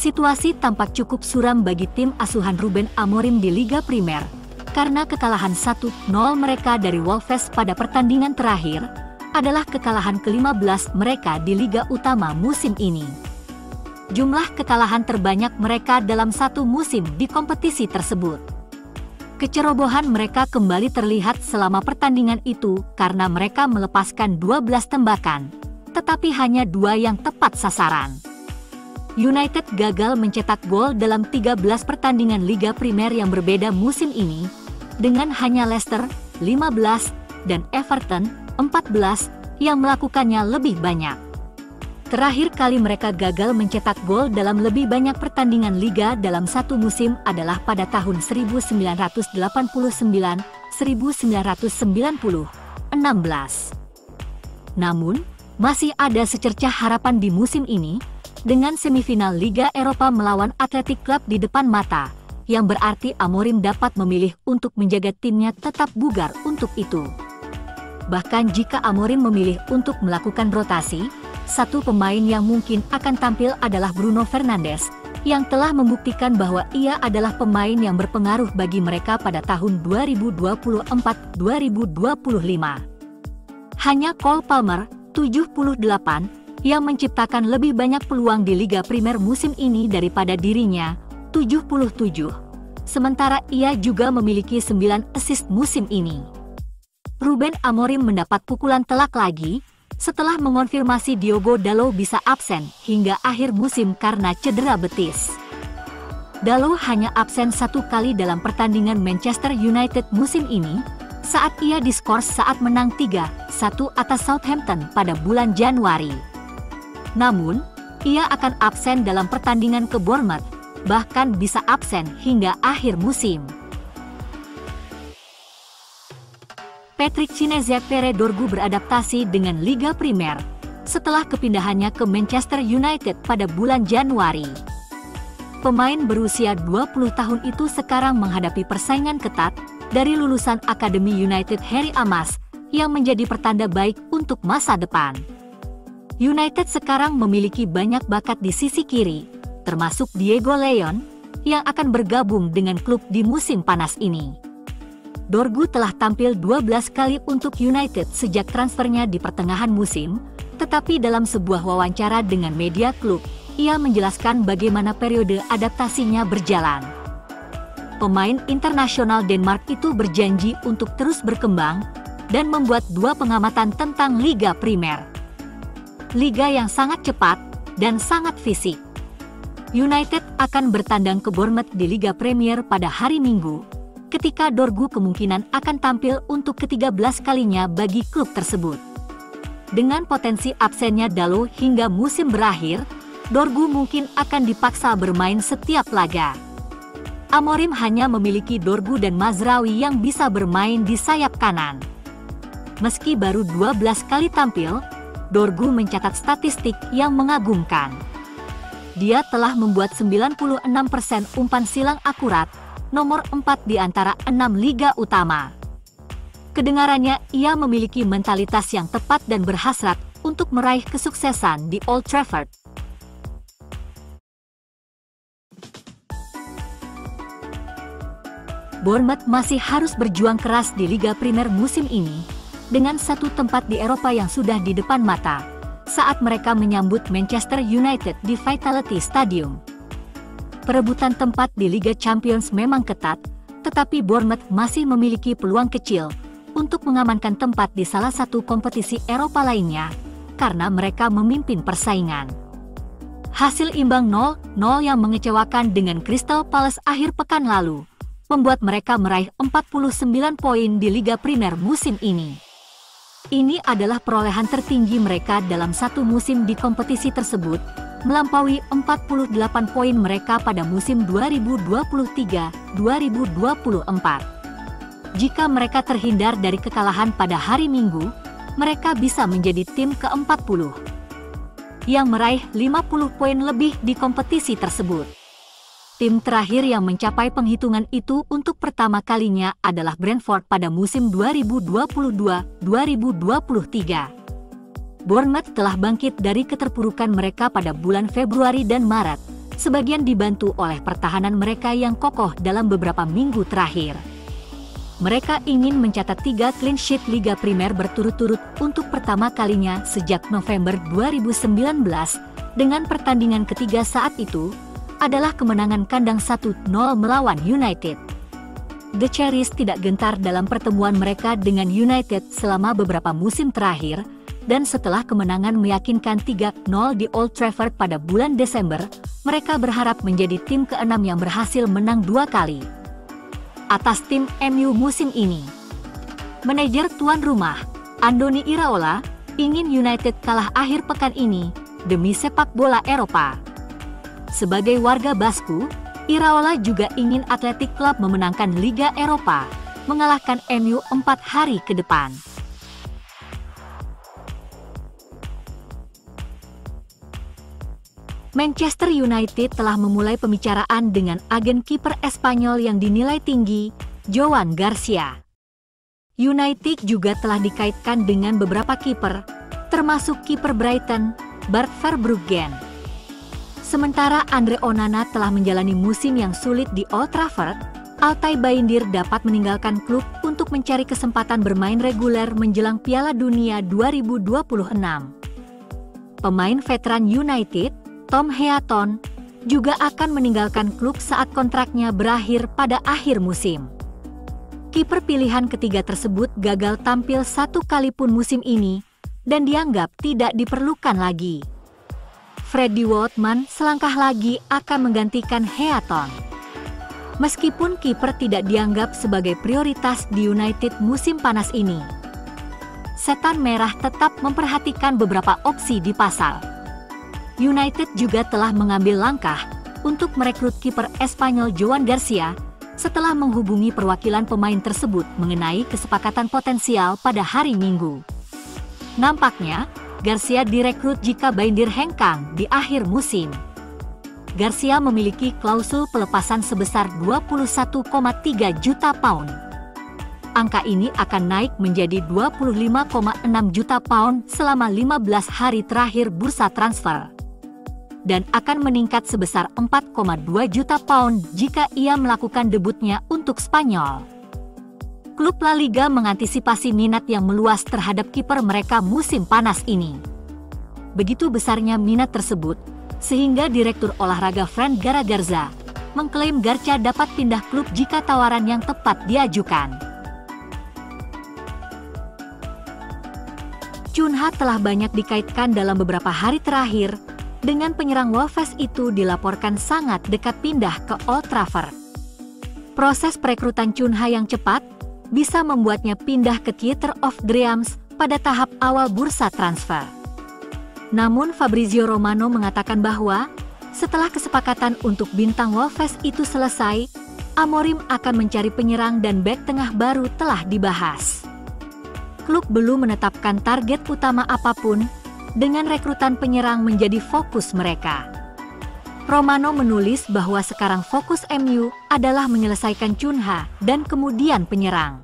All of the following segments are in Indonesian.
Situasi tampak cukup suram bagi tim asuhan Ruben Amorim di Liga Primer, karena kekalahan 1-0 mereka dari Wolves pada pertandingan terakhir adalah kekalahan ke-15 mereka di Liga Utama musim ini. Jumlah kekalahan terbanyak mereka dalam satu musim di kompetisi tersebut. Kecerobohan mereka kembali terlihat selama pertandingan itu karena mereka melepaskan 12 tembakan, tetapi hanya 2 yang tepat sasaran. United gagal mencetak gol dalam 13 pertandingan Liga Primer yang berbeda musim ini, dengan hanya Leicester 15 dan Everton 14 yang melakukannya lebih banyak. Terakhir kali mereka gagal mencetak gol dalam lebih banyak pertandingan Liga dalam satu musim adalah pada tahun 1989-1990, 16. Namun, masih ada secercah harapan di musim ini, dengan semifinal Liga Eropa melawan Athletic Club di depan mata, yang berarti Amorim dapat memilih untuk menjaga timnya tetap bugar untuk itu. Bahkan jika Amorim memilih untuk melakukan rotasi, satu pemain yang mungkin akan tampil adalah Bruno Fernandes, yang telah membuktikan bahwa ia adalah pemain yang berpengaruh bagi mereka pada tahun 2024-2025. Hanya Cole Palmer, 78, yang menciptakan lebih banyak peluang di Liga Primer musim ini daripada dirinya, 77. Sementara ia juga memiliki 9 assist musim ini. Ruben Amorim mendapat pukulan telak lagi, setelah mengonfirmasi Diogo Dalot bisa absen hingga akhir musim karena cedera betis. Dalot hanya absen 1 kali dalam pertandingan Manchester United musim ini, saat ia diskors saat menang 3-1 atas Southampton pada bulan Januari. Namun, ia akan absen dalam pertandingan ke Bournemouth, bahkan bisa absen hingga akhir musim. Patrick Chineзе-Pere Dorgu beradaptasi dengan Liga Primer setelah kepindahannya ke Manchester United pada bulan Januari. Pemain berusia 20 tahun itu sekarang menghadapi persaingan ketat dari lulusan Akademi United Harry Amas yang menjadi pertanda baik untuk masa depan. United sekarang memiliki banyak bakat di sisi kiri, termasuk Diego Leon, yang akan bergabung dengan klub di musim panas ini. Dorgu telah tampil 12 kali untuk United sejak transfernya di pertengahan musim, tetapi dalam sebuah wawancara dengan media klub, ia menjelaskan bagaimana periode adaptasinya berjalan. Pemain internasional Denmark itu berjanji untuk terus berkembang dan membuat 2 pengamatan tentang Liga Primer. Liga yang sangat cepat dan sangat fisik. United akan bertandang ke Bournemouth di Liga Premier pada hari Minggu, ketika Dorgu kemungkinan akan tampil untuk ke-13 kalinya bagi klub tersebut. Dengan potensi absennya Dalot hingga musim berakhir, Dorgu mungkin akan dipaksa bermain setiap laga. Amorim hanya memiliki Dorgu dan Mazraoui yang bisa bermain di sayap kanan. Meski baru 12 kali tampil, Dorgu mencatat statistik yang mengagumkan. Dia telah membuat 96% umpan silang akurat, nomor 4 di antara 6 liga utama. Kedengarannya, ia memiliki mentalitas yang tepat dan berhasrat untuk meraih kesuksesan di Old Trafford. Bournemouth masih harus berjuang keras di Liga Primer musim ini, dengan 1 tempat di Eropa yang sudah di depan mata, saat mereka menyambut Manchester United di Vitality Stadium. Perebutan tempat di Liga Champions memang ketat, tetapi Bournemouth masih memiliki peluang kecil untuk mengamankan tempat di salah satu kompetisi Eropa lainnya, karena mereka memimpin persaingan. Hasil imbang 0-0 yang mengecewakan dengan Crystal Palace akhir pekan lalu, membuat mereka meraih 49 poin di Liga Primer musim ini. Ini adalah perolehan tertinggi mereka dalam satu musim di kompetisi tersebut, melampaui 48 poin mereka pada musim 2023-2024. Jika mereka terhindar dari kekalahan pada hari Minggu, mereka bisa menjadi tim ke-40 yang meraih 50 poin lebih di kompetisi tersebut. Tim terakhir yang mencapai penghitungan itu untuk pertama kalinya adalah Brentford pada musim 2022-2023. Bournemouth telah bangkit dari keterpurukan mereka pada bulan Februari dan Maret, sebagian dibantu oleh pertahanan mereka yang kokoh dalam beberapa minggu terakhir. Mereka ingin mencatat 3 clean sheet Liga Primer berturut-turut untuk pertama kalinya sejak November 2019, dengan pertandingan ketiga saat itu adalah kemenangan kandang 1-0 melawan United. The Cherries tidak gentar dalam pertemuan mereka dengan United selama beberapa musim terakhir, dan setelah kemenangan meyakinkan 3-0 di Old Trafford pada bulan Desember, mereka berharap menjadi tim ke-6 yang berhasil menang 2 kali atas tim MU musim ini. Manajer tuan rumah, Andoni Iraola, ingin United kalah akhir pekan ini demi sepak bola Eropa. Sebagai warga Basku, Iraola juga ingin Athletic Club memenangkan Liga Eropa, mengalahkan MU 4 hari ke depan. Manchester United telah memulai pembicaraan dengan agen kiper Espanyol yang dinilai tinggi, Joan Garcia. United juga telah dikaitkan dengan beberapa kiper, termasuk kiper Brighton, Bart Verbruggen. Sementara Andre Onana telah menjalani musim yang sulit di Old Trafford, Altay Bayindir dapat meninggalkan klub untuk mencari kesempatan bermain reguler menjelang Piala Dunia 2026. Pemain veteran United, Tom Heaton, juga akan meninggalkan klub saat kontraknya berakhir pada akhir musim. Kiper pilihan ketiga tersebut gagal tampil 1 kali pun musim ini, dan dianggap tidak diperlukan lagi. Freddie Woodman selangkah lagi akan menggantikan Heaton. Meskipun kiper tidak dianggap sebagai prioritas di United musim panas ini, Setan Merah tetap memperhatikan beberapa opsi di pasar. United juga telah mengambil langkah untuk merekrut kiper Espanyol Joan Garcia setelah menghubungi perwakilan pemain tersebut mengenai kesepakatan potensial pada hari Minggu. Nampaknya, Garcia direkrut jika Bayindir hengkang di akhir musim. Garcia memiliki klausul pelepasan sebesar 21,3 juta pound. Angka ini akan naik menjadi 25,6 juta pound selama 15 hari terakhir bursa transfer, dan akan meningkat sebesar 4,2 juta pound jika ia melakukan debutnya untuk Spanyol. Klub La Liga mengantisipasi minat yang meluas terhadap kiper mereka musim panas ini. Begitu besarnya minat tersebut, sehingga Direktur Olahraga Fran Garagharza mengklaim Garcia dapat pindah klub jika tawaran yang tepat diajukan. Cunha telah banyak dikaitkan dalam beberapa hari terakhir, dengan penyerang Wolves itu dilaporkan sangat dekat pindah ke Old Trafford. Proses perekrutan Cunha yang cepat bisa membuatnya pindah ke Theatre of Dreams pada tahap awal bursa transfer. Namun Fabrizio Romano mengatakan bahwa setelah kesepakatan untuk bintang Wolves itu selesai, Amorim akan mencari penyerang dan bek tengah baru telah dibahas. Klub belum menetapkan target utama apapun, dengan rekrutan penyerang menjadi fokus mereka. Romano menulis bahwa sekarang fokus MU adalah menyelesaikan Cunha dan kemudian penyerang.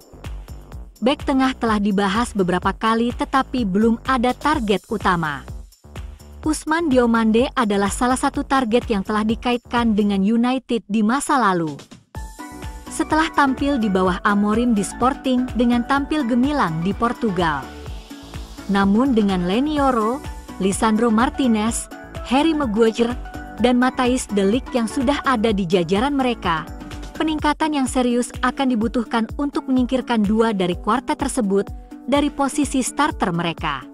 Bek tengah telah dibahas beberapa kali tetapi belum ada target utama. Ousmane Diomande adalah salah satu target yang telah dikaitkan dengan United di masa lalu. Setelah tampil di bawah Amorim di Sporting dengan tampil gemilang di Portugal. Namun dengan Leny Yoro, Lisandro Martinez, Harry Maguire, dan Matthijs de Ligt yang sudah ada di jajaran mereka, peningkatan yang serius akan dibutuhkan untuk menyingkirkan 2 dari kuartet tersebut dari posisi starter mereka.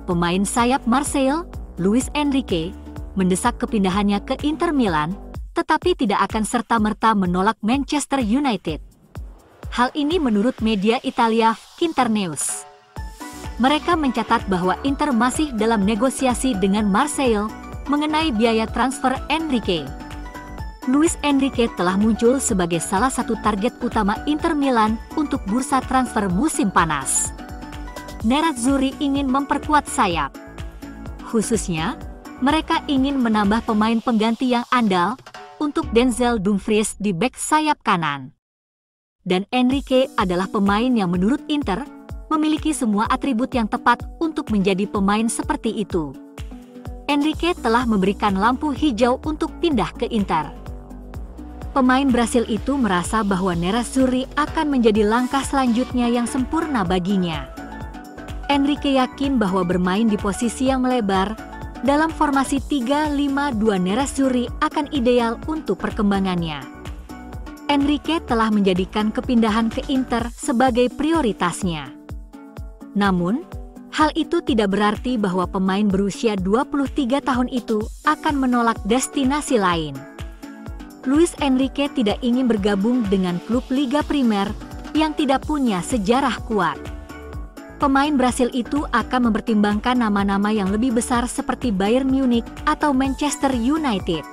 Pemain sayap Marseille, Luis Enrique, mendesak kepindahannya ke Inter Milan, tetapi tidak akan serta-merta menolak Manchester United. Hal ini menurut media Italia Internews. Mereka mencatat bahwa Inter masih dalam negosiasi dengan Marseille mengenai biaya transfer Enrique. Luis Enrique telah muncul sebagai salah satu target utama Inter Milan untuk bursa transfer musim panas. Nerazzurri ingin memperkuat sayap. Khususnya, mereka ingin menambah pemain pengganti yang andal untuk Denzel Dumfries di bek sayap kanan. Dan Enrique adalah pemain yang menurut Inter memiliki semua atribut yang tepat untuk menjadi pemain seperti itu. Enrique telah memberikan lampu hijau untuk pindah ke Inter. Pemain Brasil itu merasa bahwa Nerazzurri akan menjadi langkah selanjutnya yang sempurna baginya. Enrique yakin bahwa bermain di posisi yang melebar dalam formasi 3-5-2 Nerazzurri akan ideal untuk perkembangannya. Enrique telah menjadikan kepindahan ke Inter sebagai prioritasnya. Namun, hal itu tidak berarti bahwa pemain berusia 23 tahun itu akan menolak destinasi lain. Luis Enrique tidak ingin bergabung dengan klub Liga Primer yang tidak punya sejarah kuat. Pemain Brasil itu akan mempertimbangkan nama-nama yang lebih besar seperti Bayern Munich atau Manchester United.